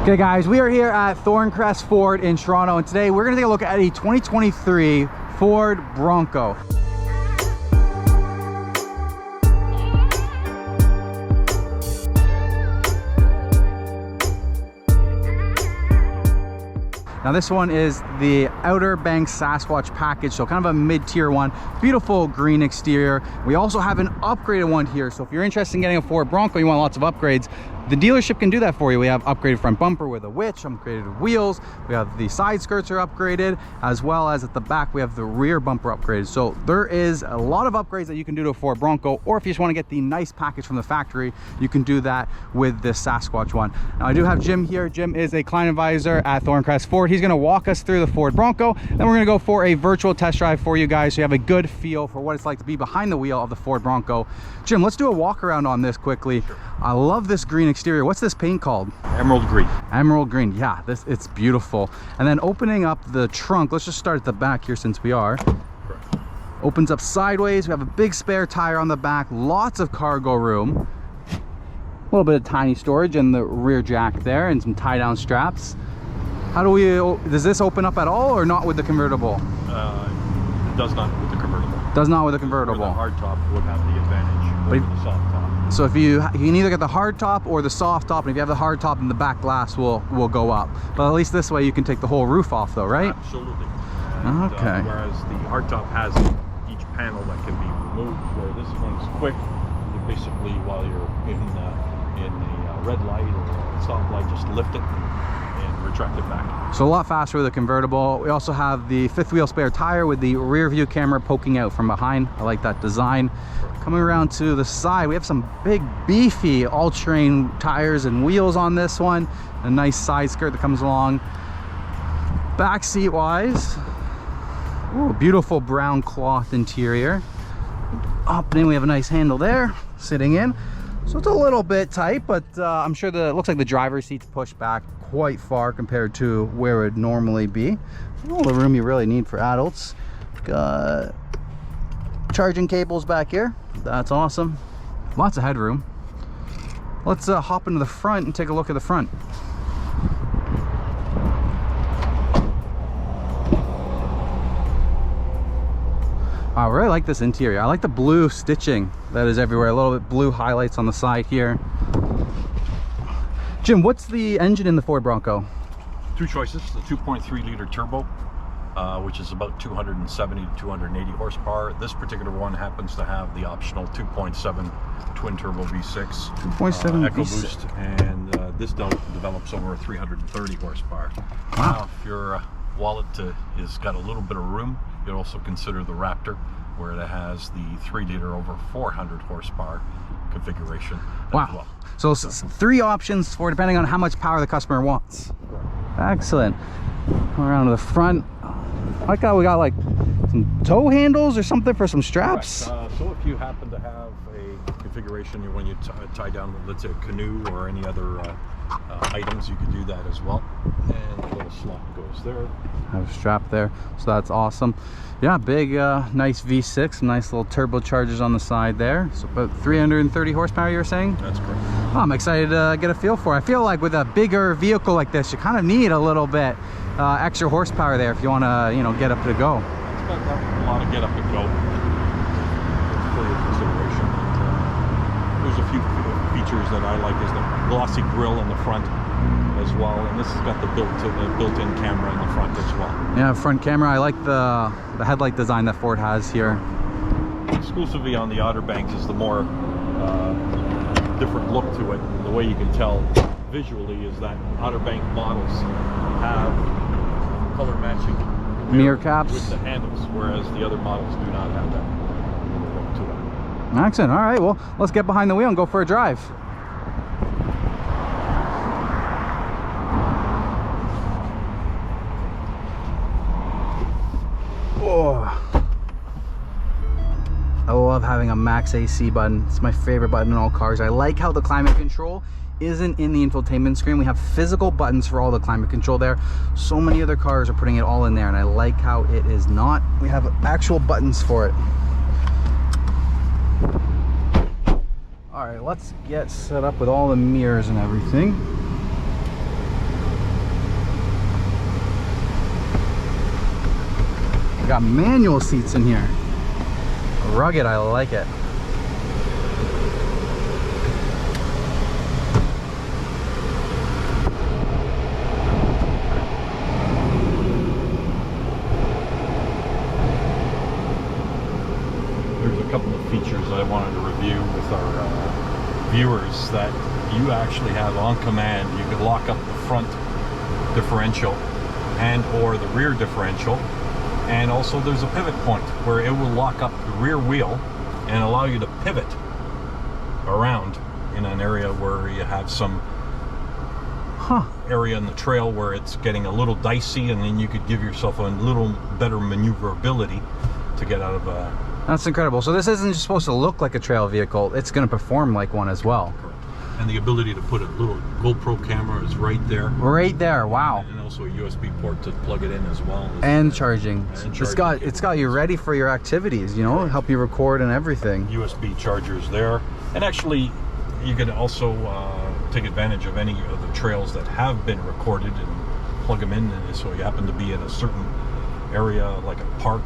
Okay guys, we are here at Thorncrest Ford in Toronto, and today we're going to take a look at a 2023 Ford Bronco. Now this one is the Outer Banks Sasquatch package, so kind of a mid-tier one. Beautiful green exterior. We also have an upgraded one here, so if you're interested in getting a Ford Bronco, you want lots of upgrades, the dealership can do that for you. We have upgraded front bumper with a winch, upgraded wheels, we have the side skirts are upgraded, as well as at the back we have the rear bumper upgraded. So there is a lot of upgrades that you can do to a Ford Bronco, or if you just want to get the nice package from the factory, you can do that with this Sasquatch one. Now I do have Jim here. Jim is a client advisor at Thorncrest Ford. He's going to walk us through the Ford Bronco, then we're going to go for a virtual test drive for you guys so you have a good feel for what it's like to be behind the wheel of the Ford Bronco. Jim, let's do a walk around on this quickly. Sure. I love this green exterior. What's this paint called? Emerald green. Emerald green. Yeah, it's beautiful. And then opening up the trunk, let's just start at the back here since we are. Correct. Opens up sideways. We have a big spare tire on the back, lots of cargo room, a little bit of tiny storage in the rear jack there, and some tie down straps. How do we, does this open up at all or not with the convertible? It does not with the convertible. Does not with the convertible. The hard top would have the advantage over the soft top. So if you can either get the hard top or the soft top, and if you have the hard top, then the back glass will go up. But at least this way you can take the whole roof off though, right? Absolutely. And, okay. Whereas the hard top has each panel that can be removed, where this one's quick. You basically, while you're in a red light or a stop light, just lift it and retract it back. So a lot faster with a convertible. We also have the fifth wheel spare tire with the rear view camera poking out from behind. I like that design. Coming around to the side, we have some big beefy all-terrain tires and wheels on this one. A nice side skirt that comes along. Back seat wise, ooh, beautiful brown cloth interior. Up and in, we have a nice handle there sitting in. So it's a little bit tight, but I'm sure it looks like the driver's seat's pushed back quite far compared to where it would normally be. All the room you really need for adults. Got charging cables back here. That's awesome. Lots of headroom. Let's hop into the front and take a look at the front. I really like this interior. I like the blue stitching that is everywhere. A little bit blue highlights on the side here. Jim, what's the engine in the Ford Bronco? Two choices: the 2.3 liter turbo, which is about 270 to 280 horsepower. This particular one happens to have the optional 2.7 twin turbo V6 2.7 EcoBoost, and this develops over 330 horsepower. Wow. Now, if your wallet is got a little bit of room, you'd also consider the Raptor, where it has the 3 liter over 400 horsepower configuration. Wow. As well. So three options for depending on how much power the customer wants. Excellent. Come around to the front. I like how we got like some tow handles or something for some straps. So if you happen to have a configuration when you tie down, let's say, a canoe or any other items, you could do that as well. And the little slot goes there. Have a strap there, so that's awesome. Yeah, big nice V6, some nice little turbochargers on the side there. So about 330 horsepower, you were saying? That's correct. Oh, I'm excited to get a feel for it. I feel like with a bigger vehicle like this, you kind of need a little bit extra horsepower there if you want to, you know, get up to go. It's got a lot of get up and go. It's for your consideration. There's a few features that I like, is the glossy grille in the front as well, and this has got the built-in camera in the front as well. Yeah, front camera. I like the headlight design that Ford has here. Exclusively on the Outer Banks is the more different look to it. The way you can tell visually is that Outer Bank models have color matching mirror caps with the handles, whereas the other models do not have that look to it. Excellent. All right, well, let's get behind the wheel and go for a drive. I love having a max AC button. It's my favorite button in all cars. I like how the climate control isn't in the infotainment screen. We have physical buttons for all the climate control there. So many other cars are putting it all in there, and I like how it is not. We have actual buttons for it. All right, let's get set up with all the mirrors and everything. got manual seats in here. Rugged, I like it. There's a couple of features I wanted to review with our viewers that you actually have on command. You can lock up the front differential and or the rear differential, and also there's a pivot point where it will lock up the rear wheel and allow you to pivot around in an area where you have some area in the trail where it's getting a little dicey, and then you could give yourself a little better maneuverability to get out of a... That's incredible. So this isn't just supposed to look like a trail vehicle, it's going to perform like one as well. Correct. And the ability to put a little GoPro camera is right there. Right there, wow. And also a USB port to plug it in as well. And charging. And It's got you ready for your activities, you know, help you record and everything. USB chargers there. And actually, you can also take advantage of any of the trails that have been recorded and plug them in. And so you happen to be in a certain area, like a park,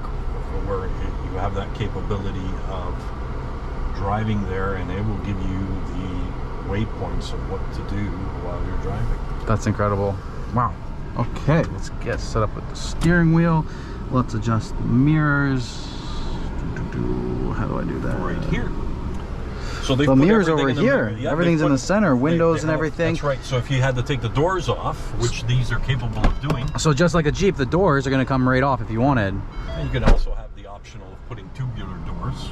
where you have that capability of driving there, and it will give you the waypoints of what to do while you're driving. That's incredible. Wow. Okay, let's get set up with the steering wheel. Let's adjust the mirrors. How do I do that? Right here. So they the put mirrors over in here. Yeah, everything's in the center, windows and everything. That's right. So if you had to take the doors off, which these are capable of doing. So just like a Jeep, the doors are going to come right off if you wanted. And you can also have the option of putting tubular doors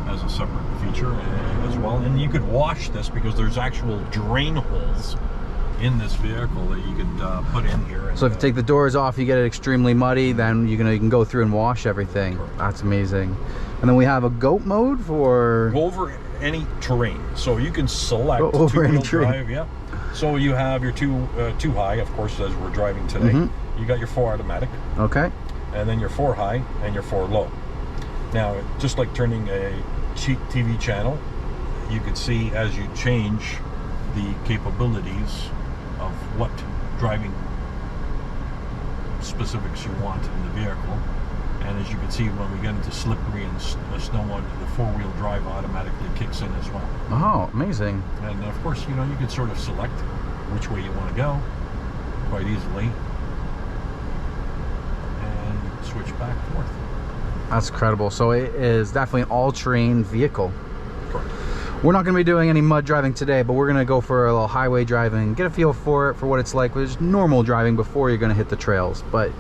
as a separate feature as well. And you could wash this because there's actual drain holes in this vehicle that you could put in here. And, so if you take the doors off, you get it extremely muddy, then you can go through and wash everything. Correct. That's amazing. And then we have a goat mode for... Go over any terrain. So you can select over any two-wheel drive. Yeah. So you have your two high, of course, as we're driving today. Mm-hmm. You got your 4 automatic. Okay. And then your 4 high and your 4 low. Now, just like turning a cheap TV channel, you could see as you change the capabilities of what driving specifics you want in the vehicle. And as you can see, when we get into slippery and snow, the 4-wheel drive automatically kicks in as well. Oh, amazing. And of course, you know, you can sort of select which way you want to go quite easily and switch back and forth. That's incredible. So it is definitely an all-terrain vehicle. Correct. We're not going to be doing any mud driving today, but we're going to go for a little highway driving, get a feel for it, for what it's like with just normal driving before you're going to hit the trails. But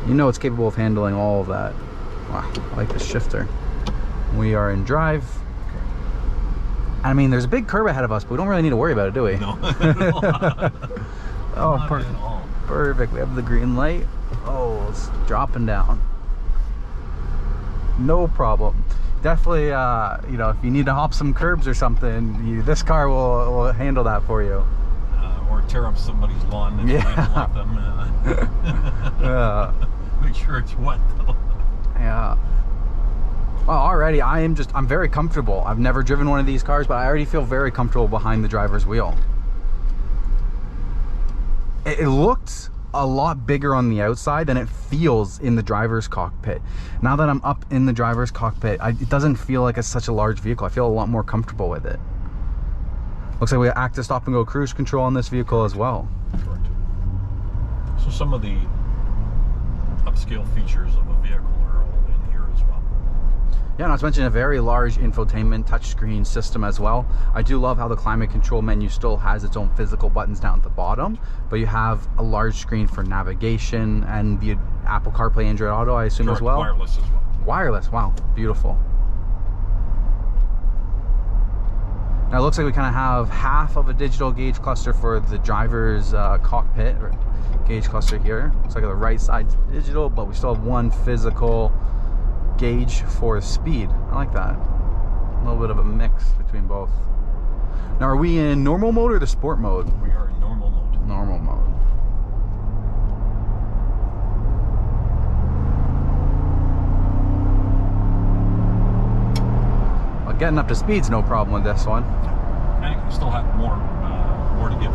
you know it's capable of handling all of that. Wow, I like the shifter. We are in drive. I mean, there's a big curb ahead of us, but we don't really need to worry about it, do we? No. Oh, perfect. Perfect. We have the green light. Oh, it's dropping down. No problem. Definitely, you know, if you need to hop some curbs or something, this car will handle that for you. Or tear up somebody's lawn if you don't like them. Make sure it's wet though. Yeah. Well, already I'm very comfortable. I've never driven one of these cars, but I already feel very comfortable behind the driver's wheel. It looked a lot bigger on the outside than it feels in the driver's cockpit. Now that I'm up in the driver's cockpit, it doesn't feel like it's such a large vehicle. I feel a lot more comfortable with it. Looks like we have active stop and go cruise control on this vehicle as well. Correct. So some of the upscale features of a vehicle are all in here as well. Yeah, not to mention a very large infotainment touchscreen system as well. I do love how the climate control menu still has its own physical buttons down at the bottom, but you have a large screen for navigation and the Apple CarPlay, Android Auto, I assume. Correct. As well. Wireless as well. Wireless, wow, beautiful. Now it looks like we kind of have half of a digital gauge cluster for the driver's cockpit, or gauge cluster here. Looks like the right side's digital, but we still have one physical gauge for speed. I like that. A little bit of a mix between both. Now, are we in normal mode or the sport mode? We are in normal mode. Normal mode. Well, getting up to speed's no problem with this one. And you can still have more to give.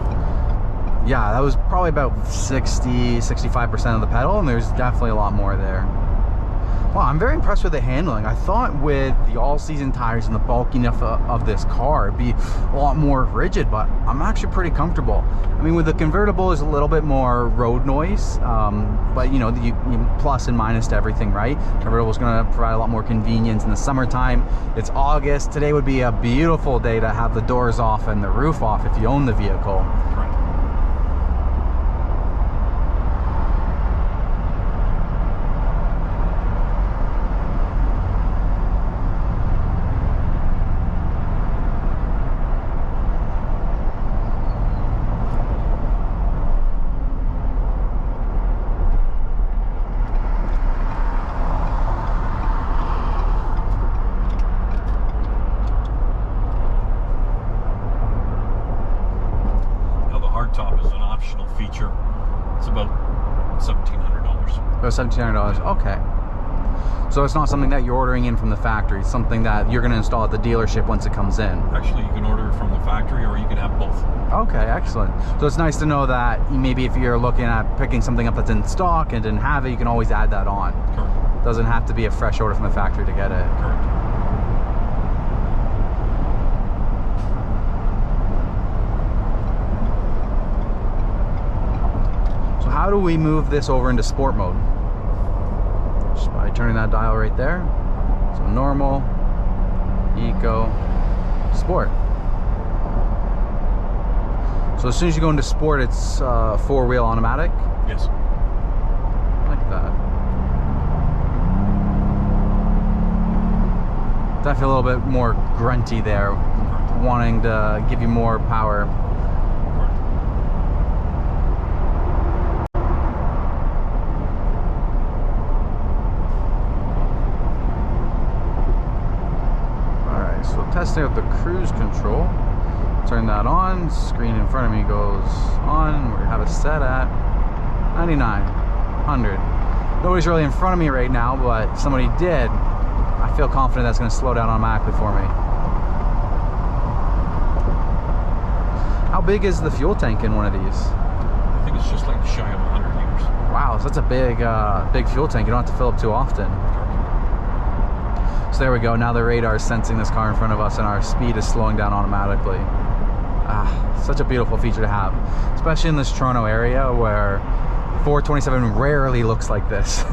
Yeah, that was probably about 60-65% of the pedal, and there's definitely a lot more there. Well, I'm very impressed with the handling. I thought with the all-season tires and the bulkiness of this car, it'd be a lot more rigid, but I'm actually pretty comfortable. I mean, with the convertible, there's a little bit more road noise, but you know, you plus and minus to everything, right? Convertible is going to provide a lot more convenience in the summertime. It's August. Today would be a beautiful day to have the doors off and the roof off if you own the vehicle. Right. Top is an optional feature. It's about $1,700. About $1,700. Okay. So it's not something that you're ordering in from the factory. It's something that you're going to install at the dealership once it comes in. Actually, you can order it from the factory, or you can have both. Okay, excellent. So it's nice to know that maybe if you're looking at picking something up that's in stock and didn't have it, you can always add that on. Correct. Doesn't have to be a fresh order from the factory to get it. Correct. How do we move this over into sport mode? Just by turning that dial right there. So normal, eco, sport. So as soon as you go into sport, it's 4-wheel automatic? Yes. Like that. Definitely a little bit more grunty there. Correct. Wanting to give you more power. Testing out the cruise control. Turn that on. Screen in front of me goes on. We have it set at 99, 100. Nobody's really in front of me right now, but if somebody did, I feel confident that's going to slow down automatically for me. How big is the fuel tank in one of these? I think it's just like shy of 100 liters. Wow, so that's a big, big fuel tank. You don't have to fill up too often. So there we go. Now the radar is sensing this car in front of us, and our speed is slowing down automatically. Such a beautiful feature to have, especially in this Toronto area where 427 rarely looks like this.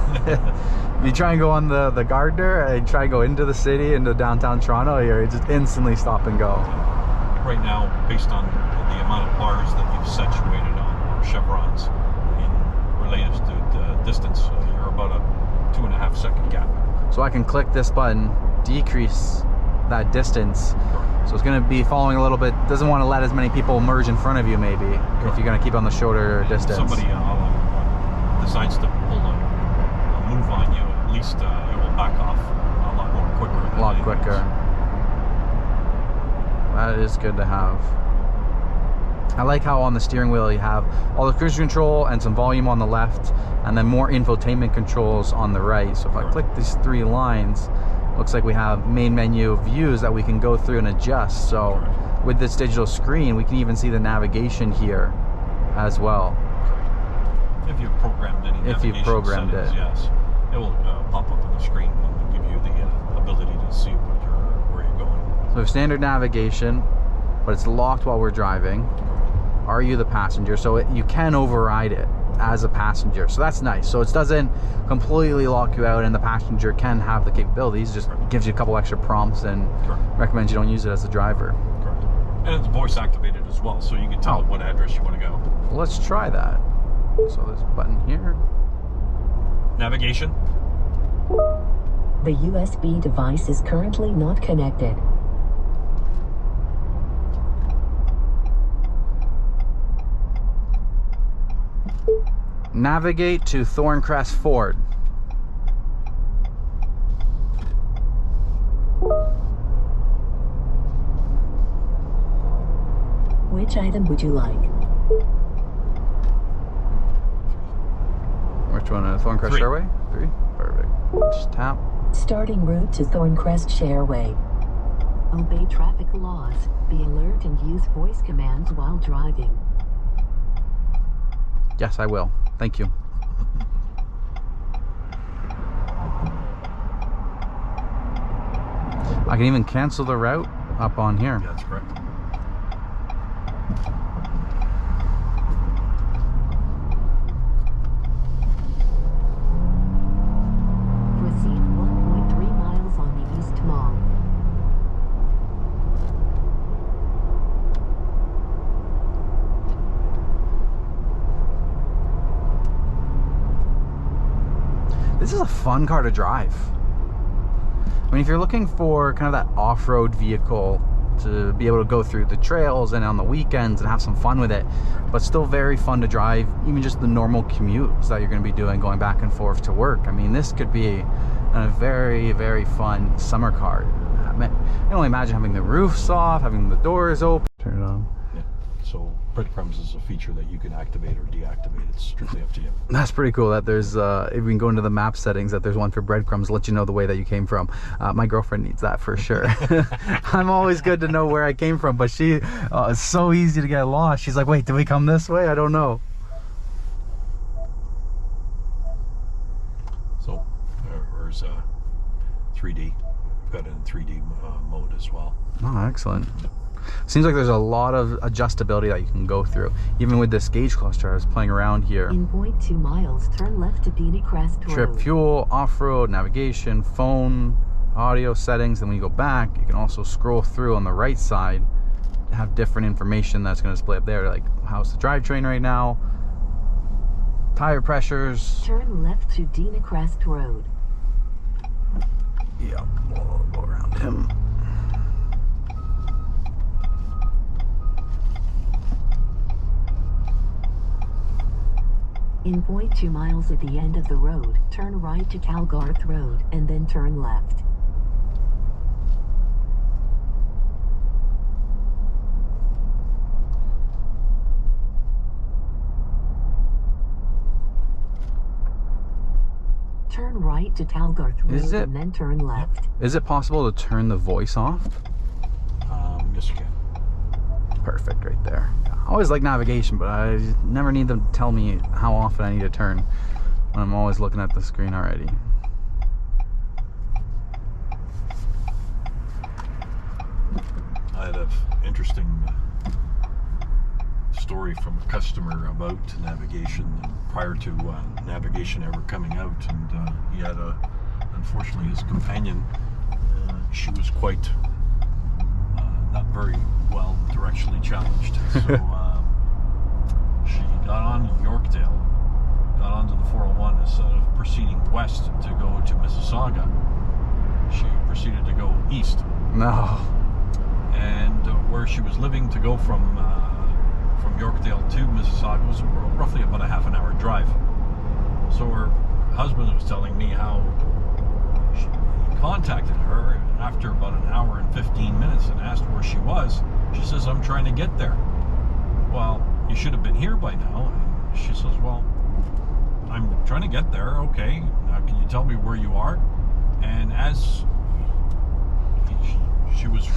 You try and go on the Gardner and try and go into the city, into downtown Toronto, you just instantly stop and go. Right now, based on the amount of bars that you've situated on, or chevrons, in related to the distance, you're about a 2.5 second gap. So I can click this button, decrease that distance. Correct. So it's going to be following a little bit, doesn't want to let as many people merge in front of you maybe, Correct. if you're going to keep on the shorter distance. Somebody decides to pull a move on you, at least it will back off a lot more quicker. A lot quicker. That is good to have. I like how on the steering wheel you have all the cruise control and some volume on the left, and then more infotainment controls on the right. So if I click these 3 lines, looks like we have main menu views that we can go through and adjust. So with this digital screen, we can even see the navigation here as well. If you've programmed any navigation settings, yes, it will pop up on the screen and give you the ability to see where you're going. So we have standard navigation, but it's locked while we're driving. Are you the passenger? So you can override it as a passenger, so that's nice. So it doesn't completely lock you out, and the passenger can have the capabilities. Just gives you a couple extra prompts and recommends you don't use it as a driver. Correct. And it's voice activated as well, so you can tell it what address you want to go. Well, let's try that. So there's a button here. Navigation. The USB device is currently not connected. Navigate to Thorncrest Ford. Which item would you like? Which one? Thorncrest Shareway? 3? Perfect. Just tap. Starting route to Thorncrest Shareway. Obey traffic laws, be alert, and use voice commands while driving. Yes, I will. Thank you. I can even cancel the route up on here. Yeah, that's correct. Proceed 1.3 miles on the East Mall. This is a fun car to drive. I mean, if you're looking for kind of that off-road vehicle to be able to go through the trails and on the weekends and have some fun with it, but still very fun to drive, even just the normal commutes that you're going to be doing going back and forth to work. I mean, this could be a very, very fun summer car. I can only imagine having the roofs off, having the doors open. Turn it on. Yeah. So breadcrumbs is a feature that you can activate or deactivate. It's strictly up to you. That's pretty cool that there's, if we can go into the map settings, that there's one for breadcrumbs to let you know the way that you came from. My girlfriend needs that for sure. I'm always good to know where I came from, but she, it's so easy to get lost. She's like, wait, did we come this way? I don't know. So there's 3D. Got it in 3D mode as well. Oh, excellent. Seems like there's a lot of adjustability that you can go through. Even with this gauge cluster, I was playing around here. In 0.2 miles, turn left to Thorncrest Ford. Trip fuel, off-road, navigation, phone, audio settings. And when you go back, you can also scroll through on the right side, have different information that's going to display up there, like how's the drivetrain right now, tire pressures. Turn left to Thorncrest Road. Yeah, we'll go around him. In 0.2 miles at the end of the road, turn right to Calgarth Road, and then turn left. Turn right to Calgarth Road, and then turn left. Is it possible to turn the voice off? Yes, you can. Perfect, right there. I always like navigation, but I never need them to tell me how often I need to turn when I'm always looking at the screen already. I had an interesting story from a customer about navigation prior to navigation ever coming out, and he had unfortunately his companion, she was quite not very well directionally challenged, so she got on Yorkdale, got onto the 401 instead of proceeding west to go to Mississauga. She proceeded to go east. No. And where she was living, to go from Yorkdale to Mississauga was roughly about a half an hour drive. So her husband was telling me how he contacted her after about an hour and 15 minutes and asked where she was. She says, I'm trying to get there. Well, you should have been here by now. And she says, well, I'm trying to get there. Okay, can you tell me where you are? And as she was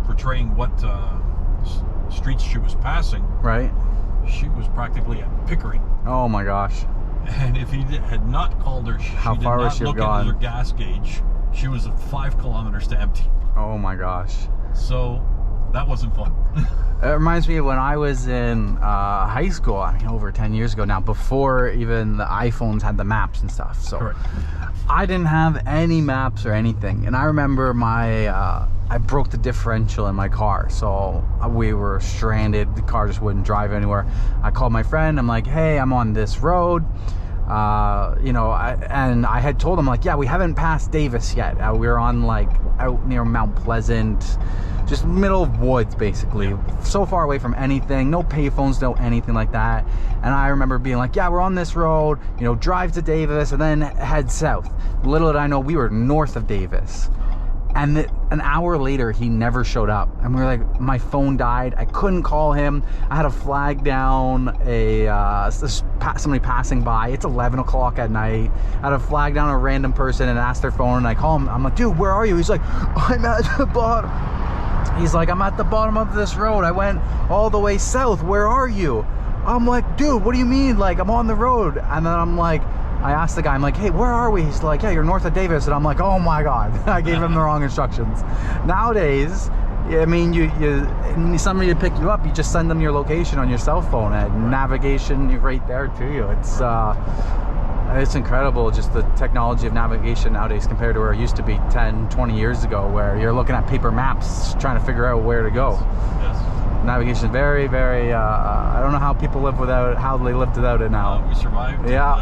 portraying what streets she was passing, Right? she was practically at Pickering. Oh my gosh. And if he had not called her, How she far did would not she have look gone? at her gas gauge. She was at 5 kilometers to empty. Oh my gosh. So that wasn't fun. It reminds me of when I was in high school, I mean, over 10 years ago now, before even the iPhones had the maps and stuff. So Correct. I didn't have any maps or anything. And I remember I broke the differential in my car. So we were stranded. The car just wouldn't drive anywhere. I called my friend. I'm like, hey, I'm on this road. You know, and I had told him, like, yeah, we haven't passed Davis yet. We were on, like, out near Mount Pleasant, just middle of woods, basically, so far away from anything, no payphones, no anything like that. And I remember being like, yeah, we're on this road, you know, drive to Davis and then head south. Little did I know we were north of Davis. And an hour later, he never showed up. And we were like, my phone died. I couldn't call him. I had to flag down somebody passing by. It's 11 o'clock at night. I had to flag down a random person and ask their phone. And I call him. I'm like, dude, where are you? He's like, I'm at the bottom. He's like, I'm at the bottom of this road. I went all the way south. Where are you? I'm like, dude, what do you mean? Like, I'm on the road. And then I'm like, I asked the guy, I'm like, hey, where are we? He's like, yeah, you're north of Davis. And I'm like, oh my God, I gave him the wrong instructions. Nowadays, I mean, you need somebody to pick you up, you just send them your location on your cell phone, and navigation right there to you. It's incredible, just the technology of navigation nowadays compared to where it used to be 10, 20 years ago, where you're looking at paper maps trying to figure out where to go. Yes. Navigation is very, very, I don't know how people live without, how they lived without it now. We survived. Yeah.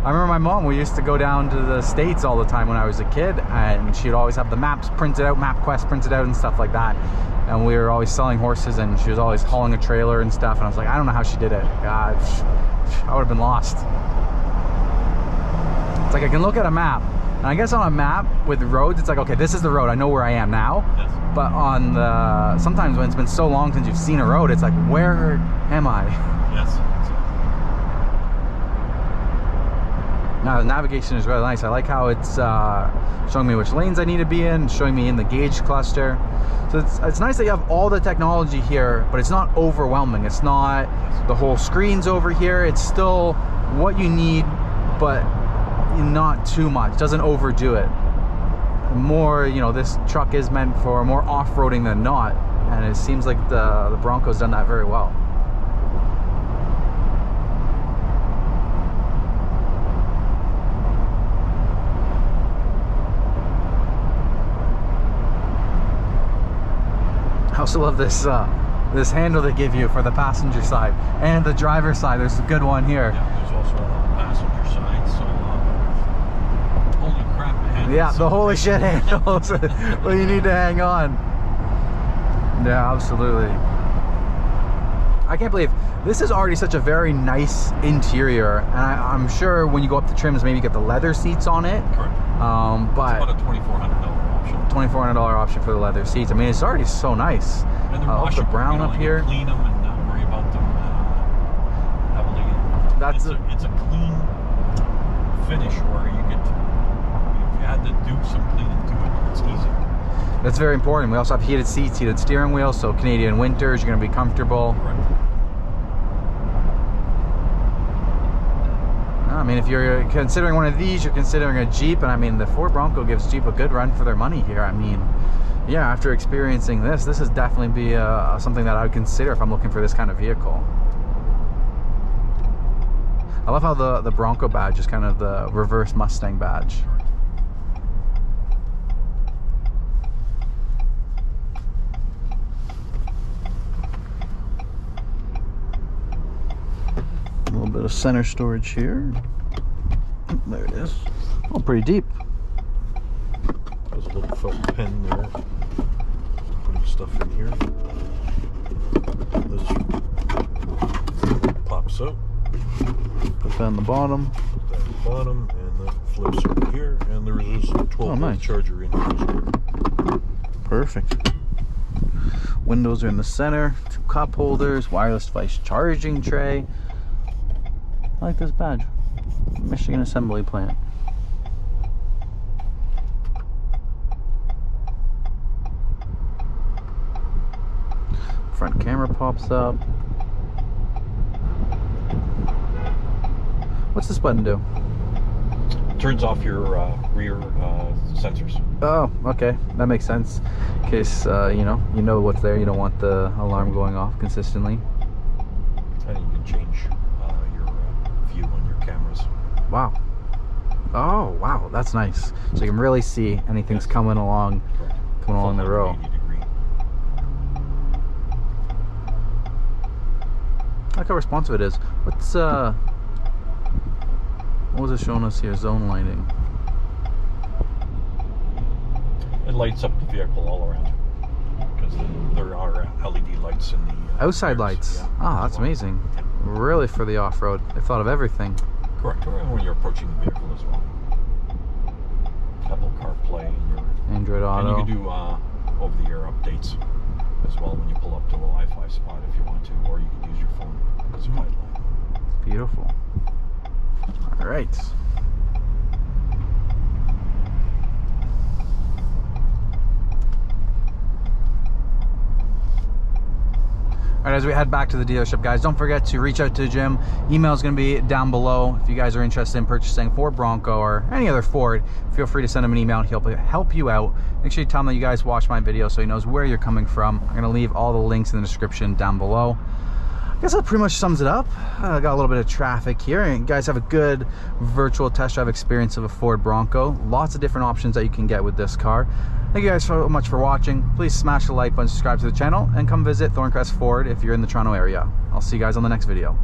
I remember my mom, we used to go down to the States all the time when I was a kid, and she'd always have the maps printed out, MapQuest printed out and stuff like that. And we were always selling horses, and she was always hauling a trailer and stuff, and I was like, I don't know how she did it. God, I would have been lost. It's like I can look at a map, and I guess on a map with roads, it's like, okay, this is the road, I know where I am now. Yes. But on the, sometimes when it's been so long since you've seen a road, it's like, where am I? Yes. Now the navigation is really nice. I like how it's showing me which lanes I need to be in, showing me in the gauge cluster. So it's nice that you have all the technology here, but it's not overwhelming. It's not the whole screen's over here. It's still what you need, but not too much. Doesn't overdo it. More, you know, this truck is meant for more off-roading than not, and it seems like the Bronco's done that very well. I also love this this handle they give you for the passenger side and the driver's side. There's a good one here. Yeah, there's also one on the passenger side. So, holy crap, man! Yeah, the holy shit handles. Well, you need to hang on. Yeah, absolutely. I can't believe this is already such a very nice interior, and I'm sure when you go up to trims, maybe you get the leather seats on it. Correct. But it's about a $2,400 option. $2,400 option for the leather seats. I mean, it's already so nice. And they're I love the washable, brown you know, up you here. can clean them and not worry about them heavily. That's it's a clean finish where you get to, if you had to do some cleaning to it, it's easy. That's very important. We also have heated seats, heated steering wheel, so Canadian winters, you're going to be comfortable. Correct. I mean, if you're considering one of these, you're considering a Jeep, and I mean, the Ford Bronco gives Jeep a good run for their money here. I mean, yeah, after experiencing this is definitely be something that I would consider if I'm looking for this kind of vehicle. I love how the Bronco badge is kind of the reverse Mustang badge. A little bit of center storage here. There it is. Oh, pretty deep. There's a little felt pen there. Putting stuff in here. This pops out. Put that on the bottom. Put that at the bottom, and that flips over here. And there is a 12-volt nice. charger in here as well. Perfect. Windows are in the center. 2 cup holders. Wireless device charging tray. I like this badge. Michigan Assembly Plant. Front camera pops up. What's this button do? Turns off your rear sensors. Oh, okay, that makes sense. In case you know what's there. You don't want the alarm going off consistently. And you can change your view on your cameras. Wow. Oh, wow, that's nice. So you can really see anything's coming along, the row. 180-degree. I like how responsive it is. What's what was it showing us here? Zone lighting. It lights up the vehicle all around because there are LED lights in the Outside rears. lights. Yeah. Ah, that's amazing. Really for the off-road. They thought of everything. Correct. When you're approaching the vehicle as well. Apple CarPlay and your Android Auto. And you can do over-the-air updates as well when you pull up to a Wi-Fi spot if you want to, or you can use your phone as a guideline. Beautiful. All right. All right, as we head back to the dealership, guys, don't forget to reach out to Jim. Email is going to be down below. If you guys are interested in purchasing Ford Bronco or any other Ford, feel free to send him an email. He'll help you out. Make sure you tell him that you guys watch my video so he knows where you're coming from. I'm going to leave all the links in the description down below. I guess that pretty much sums it up. I got a little bit of traffic here, and you guys have a good virtual test drive experience of a Ford Bronco. Lots of different options that you can get with this car. Thank you guys so much for watching. Please smash the like button, subscribe to the channel, and come visit Thorncrest Ford if you're in the Toronto area. I'll see you guys on the next video.